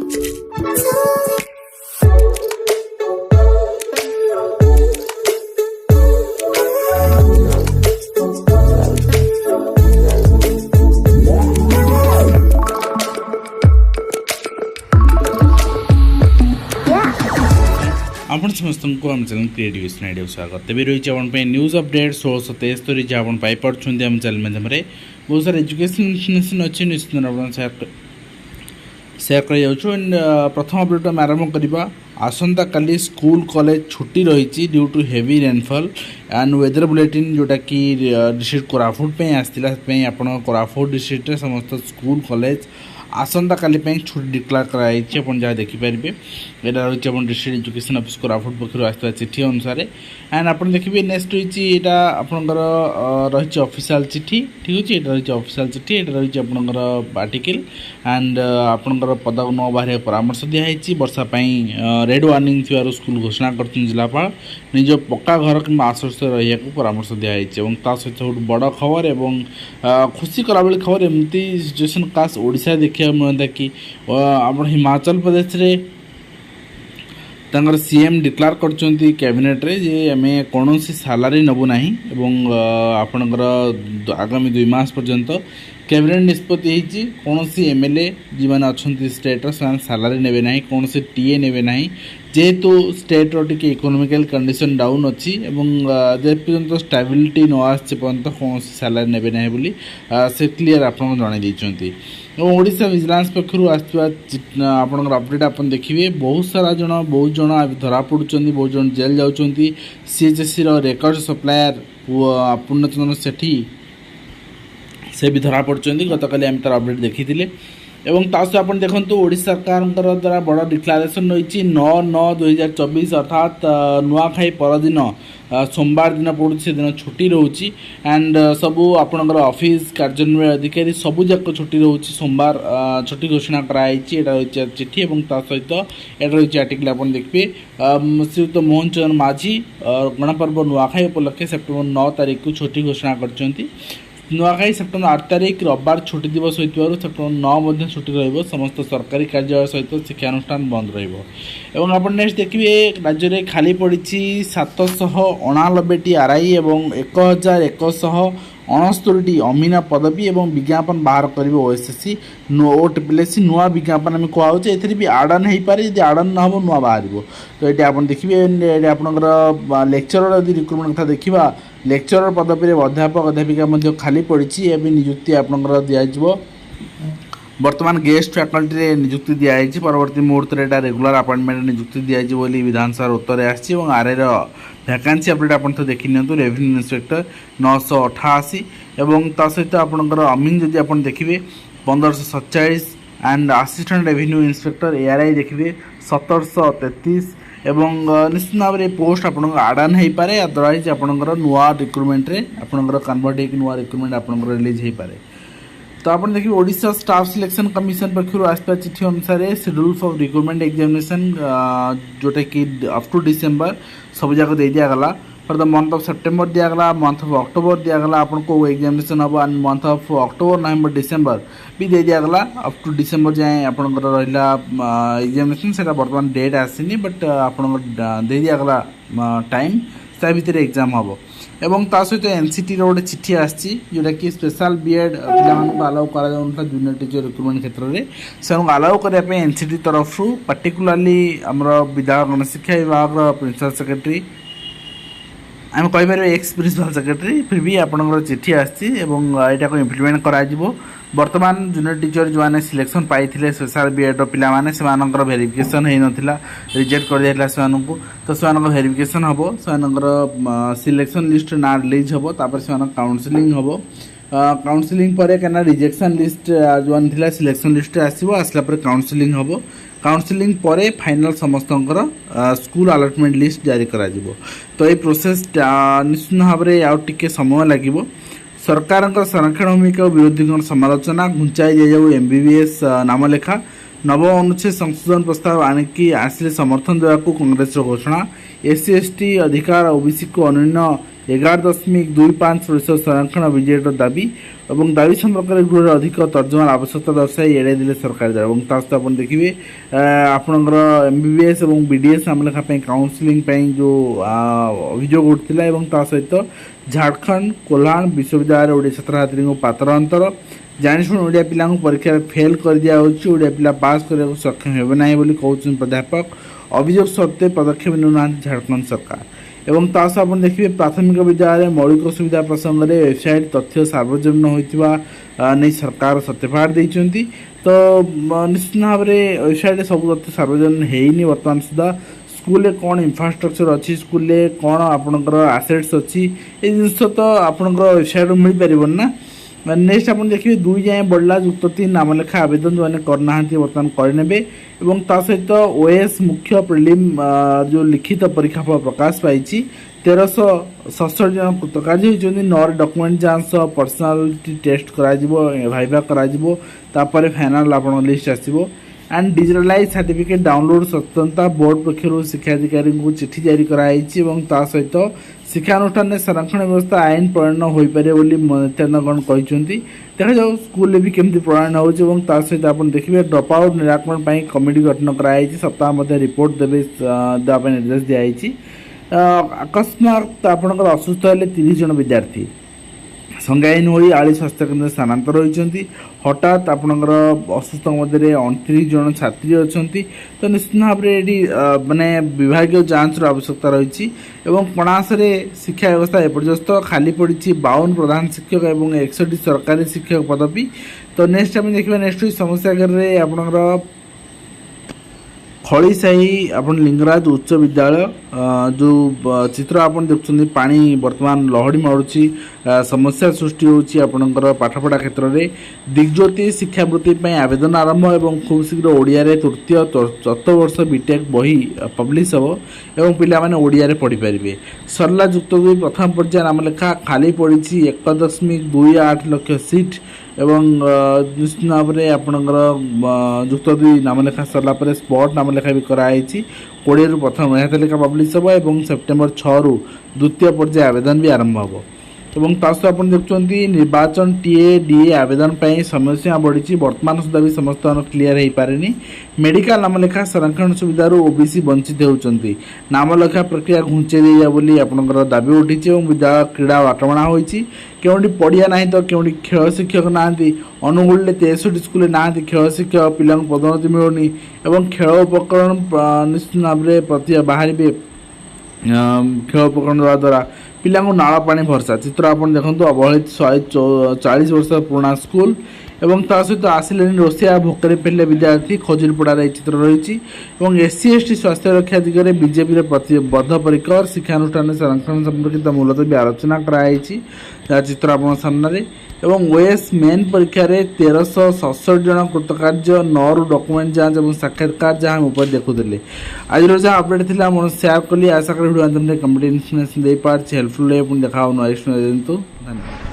आपण समस्त को आम चैनल क्रिएटिव स्नाइडियो स्वागत तेज रही है न्यूज अपडेट 1673 जहाँ आप पाइपे आम चैनल माध्यम बहुत सारा एजुकेशन इनफर्मेशन अच्छी निश्चित सेयार कर एंड प्रथम अपडेट आम आरंभ करवा आसंता काली स्कूल कॉलेज छुट्टी रही due to heavy rainfall and weather bulletin जोटा कि डिस्ट्रिक्ट कोरापुट पे आसाला आप कोरापुट डिस्ट्रिक्ट समस्त स्कूल कॉलेज आसंता काली छुट्टी डिक्लेयर कराई जहाँ देखिपारे यहाँ रही है डिस्ट्रिक्ट एजुकेशन ऑफिस कोरापुट पक्ष आसता चिठी अनुसार एंड आप देखिए नेक्स्ट रही आपंकर रही ऑफिशियल चिठी ठीक अच्छे यहाँ रही ऑफिशियल चिठी यहाँ रही आपंकर आर्टिकल एंड आपंकर पदक न बाहर परामर्श दिखाई वर्षा रेड वार्निंग थी स्कूल घोषणा कर जिलापाल निज पक्का घर कि आश्वस्त रहा परामर्श दिखाई सहित सब बड़ खबर और खुशी कला बेले खबर एमती सिचुएसन काश ओडिशा देखा मिलता कि आप हिमाचल प्रदेश रे सीएम डिक्लेयर कर कैबिनेट रे जे आम कौन सालारी नबू ना आपणकर आगामी 2 मास पर्यंत कैबिनेट निष्पत्ति होती कौन एमएलए जी मैंने अच्छा स्टेट्र से सालारी ने ना कौन टीए ने ना जेहेतु स्टेट्र टी इकोनॉमिकल कंडीशन डाउन अच्छी जे पर्यंत स्टेबिलिटी न आसे पर्यंत कौन सालारी ने ना बोली से क्लीयर आपको जन ओडिशा विजिलेंस पक्षर आसर अपडेट आप देखिए बहुत सारा बहुत जन धरा पड़ुं बहुत जन जेल जाऊँच सीएचएससी रेकर्ड सप्लायर पूर्णचंद्र सेठी से भी धरा पड़ुं गतकाली आम तार अपडेट देखी एवं तास आप देखो ओडिशा सरकार द्वारा बड़ डिक्लारेसन रही 9/9/2024 अर्थात नुआखाई परदिन सोमवार दिन पड़ू से दिन छुट्टी रोचे एंड सबू आपणकर ऑफिस कार्यान्वयन अधिकारी सबूक छुट्टी रोचे सोमवार छुट्टी घोषणा कराई रही चिठी और सहित यहाँ रही आर्टिकल आप देखिए श्रीयुक्त मोहन चंद्र माझी गणपर्व नुआखाई उपलक्षे सेप्टेम्बर 9 तारीख को छुट्टी घोषणा कर नुआखाई सेप्टेम्बर 8 तारीख रविवार छुट्टी दिवस होइतिबारु सेप्टेम्बर 9 छुट्टी रहिबो समस्त सरकारी कार्यालय सहित शिक्षानुष्ठान बंद रहिबो एवं आप नेक्स्ट देखिए राज्य में खाली पड़ी 789 आरआई और 1169 अमीना पदवी और विज्ञापन बाहर कर ओएसएससी ओटीपीएससी नुआ विज्ञापन आम कहुचे ए भी आडन हो पारे जब आडन न हो नुआ बाहर तो ये आप देखिए आपंकर लेक्चरर यदि रिक्रुटमेंट कथा देखा लेक्चरर पदवी अध्यापक अध्यापिका खाली पड़ी नियुक्ति आपंकर दिज्व बर्तमान गेस्ट फैकल्टी नियुक्ति दिखाई परवर्ती मुहूर्त में रेगुलर अपॉइंटमेंट नियुक्ति दिखाई विधानसभा उत्तर आसी आरआई वैकेंसी अपडेट आप देखी नियंतु रेवेन्यू इंस्पेक्टर 988 एवं ता सहित आपंकर अमीन जदि आप देखिए 1547 and assistant revenue inspector ARY देखिए 1733 एवं निश्चित भाव में पोस्ट आप आडान हो पारे अदरवाइज आपंकर नुआ रिक्रुटमेंट आपंकर कन्वर्ट हो नुआ रिक्रुटमेंट आपंकर रिलीज हो पारे तो आप देखिए ओडिशा स्टाफ सिलेक्शन कमिशन पक्षर आसपा चिठी अनुसार शेड्यूल फॉर रिक्रुटमेंट एग्जामिनेशन जोटा कि अप टू डिसेम्बर सब जगह दे दिगला for the month of September दिगला मंथ ऑफ अक्टोबर दिगला आपको एग्जामिनेशन हम and month of October November December भी दे दिगला अप टू डिसेम्बर जाए आपंकर रहा एग्जामिनेशन से बर्तमान डेट आसनी बट आप दे दिगला टाइम से भितर एग्जाम हम एवं ता सहित एनसीटी गोटे चिठी आसी जोटा कि स्पेशल बीएड पिला आलाउ करा जूनियर टीचर रिक्रुटमेंट क्षेत्र में से आलाउ करने एनसीटी तरफ पार्टिकुलाली आमर विद्यालय गणशिक्षा विभाग प्रिंसिपल सेक्रेटरी आम कहीपर एक्स प्रिंसिपल सेक्रेटरी फिर भी आपंकर चिठी आसी यहाँ को इम्प्लीमेंट करा बर्तमान जूनियर टीचर जो मैंने सिलेक्शन पाई स्पेशल बीएड पिलाने से वेरिफिकेशन हो नाला रिजेक्ट कर दिया से तो से वेरिफिकेशन हम से सिलेक्शन लिस्ट ना रिलीज हम तापर से काउंसलिंग हम काउंसलिंग पर क्या रिजेक्शन लिस्ट जो थी सिलेक्शन लिस्ट आसला काउंसलिंग हम काउंसलिंग पर फाइनल समस्त स्कूल अलॉटमेंट लिस्ट जारी करा तो ये प्रोसेस निश्चित भाव में आउ टिके समय लगे सरकार संरक्षण भूमिका और विरोधी समालोचना घुंचाई दिजाऊ एमबीबीएस नामलेखा नव अनुच्छेद संशोधन प्रस्ताव आनिकी आसिले समर्थन देवाक कांग्रेस घोषणा एससी एसटी अधिकार ओबीसी को अन्य 11.25% संरक्षण विजेट दाबी और दाबी संपर्क में गृह अधिक तर्जमान आवश्यकता दर्शाई एड़ाई देले सरकार द्वारा और सहित आप देखिए आपणकर एमबीबीएस और बीडीएस नाम लेखा काउनसिलिंग जो अभियोग उठा सहित झारखंड कोल्हान विश्वविद्यालय ओडिया छात्र छात्री को पात्र अंतर जाशुण ओडिया पिला परीक्षा फेल कर दिया ओडिया पिला पास करने सक्षम हे ना कहते प्राध्यापक अभियोग सत्वे पदक्षेप नेउना झारखंड सरकार एवं तास आप देखिए प्राथमिक विद्यालय मौलिक सुविधा प्रसंग में वेबसाइट तथ्य सार्वजनीन होता नहीं सरकार सत्यपाठ देती तो निश्चित भाव में वेबसाइट सब तथ्य सार्वजनीन होनी बर्तमान सुधा स्कूल कौन इंफ्रास्ट्रक्चर अच्छी स्कूल कौन आपणकर आसेट्स अच्छी ये जिन तो आपणकर वेबसाइट मिल पार ना नेक्स्ट आप देखिए 2 जाए बढ़ला युक्त 3 नाम लेखा आवेदन जो मैंने करना बर्तमान करने और ता सहित ओएस मुख्य प्रिलिम जो लिखित परीक्षा फल प्रकाश पाई 1367 जन कृतकार्य होती 9 डॉक्यूमेंट जांच पर्सनालिटी टेस्ट भाइबा कर फाइनाल आप लिस्ट आसो एंड डिजिटलाइज सर्टिफिकेट डाउनलोड स्वतंत्रता बोर्ड पक्षर शिक्षाधिकारी को चिठी जारी कराई सहित शिक्षानुष्ठान में संरक्षण व्यवस्था आईन प्रणयन हो पारे नेतृगण कहते देखा जाऊ स्कूल भी केमती प्रणयन हो सहित आप देखिए ड्रप आउट निराकरण पर कमिटी गठन कराई सप्ताह मध्य रिपोर्ट देवे देवाई निर्देश दिखाई अकस्मात आपंकर असुस्थ हेले 30 जन विद्यार्थी संज्ञाहीन हो आली स्वास्थ्य केन्द्र स्थानांतर होती हठात आपणकर असुस्थ मध्य 29 जन छात्री अच्छा तो निश्चित भाव में ये मानने विभाग जांच आवश्यकता रही कणास शिक्षा व्यवस्था एपर्यस्त खाली पड़ी 52 प्रधान शिक्षक और 61 सरकारी शिक्षक पदवी तो नेक्स्ट आम देखा नेक्स्ट समस्या आपणकर खड़ीसाही आप लिंगराज उच्च विद्यालय जो चित्र आप देखुं पानी बर्तमान लहड़ी मारुची समस्या सृष्टि होची आपणकर पाठपढ़ा क्षेत्र में दिग्ज्योति शिक्षावृत्ति आवेदन आरंभ और खूब शीघ्र ओडिया रे तृतीय चतुर्थ वर्ष बीटेक बही पब्लिश हम और पिला माने ओडिया रे पढ़ी पारे सरला युक्त 2 प्रथम पर्याय नाम लेखा खाली पड़ी 1.28 लाख सीट एवं निश्चित भाव में आपणकर युक्त 2 नाम लेखा सरला स्पॉट नाम लेखा भी कराई 20 प्रथम यह तालिका पब्लिश हम और सेप्टेम्बर 6 रु द्वितीय पर्याय आवेदन भी आरंभ हम और सहित आप देखुं निर्वाचन टीए डीए आवेदन पर समस्या बढ़ी बर्तमान सुधा भी समस्त क्लीयर हो पारे मेडिकल नाम लेखा संरक्षण सुविधा ओबीसी वंचित होती नाम लेखा प्रक्रिया घुंचे बोली आपंकर दाबी उठी और विद्यालय क्रीड़ा बाटमणा होती क्योंटी पड़िया ना तो क्योंटी खेल शिक्षक ना अनुगुल 63 स्कूल ना खेल शिक्षक पिला पदोन्नति मिलूनी और खेल उपकरण निश्चित भाव में प्रति बाहर खेल उपकरण देवा द्वारा पिला नाला पानी भरसा चित्र आप देखते अवहेलित 140 वर्ष पुराना स्कूल और ता सहित आसिले रोषिया भोकरे पेले विद्यार्थी खजुरीपड़ार चित्र रही एससी एसटी स्वास्थ्य रक्षा दिगरे बीजेपी बद्धपरिकर शिक्षानुष्ठान संरक्षण संपर्कित मूलतवी आलोचना कराई चित्र आप सामने और ओएस मेन परीक्षा 1367 जन कृतकार्य 9 डॉक्यूमेंट जांच और साक्षात्कार जहाँ ऊपर देखुले आज जहाँ अपडेट थी मुझे शेयर कली आशा करी वीडियो कंप्लीट इन्फर्मेशन दे पार्टी हेल्पफुल देखा नेक्स्ट धन्यवाद।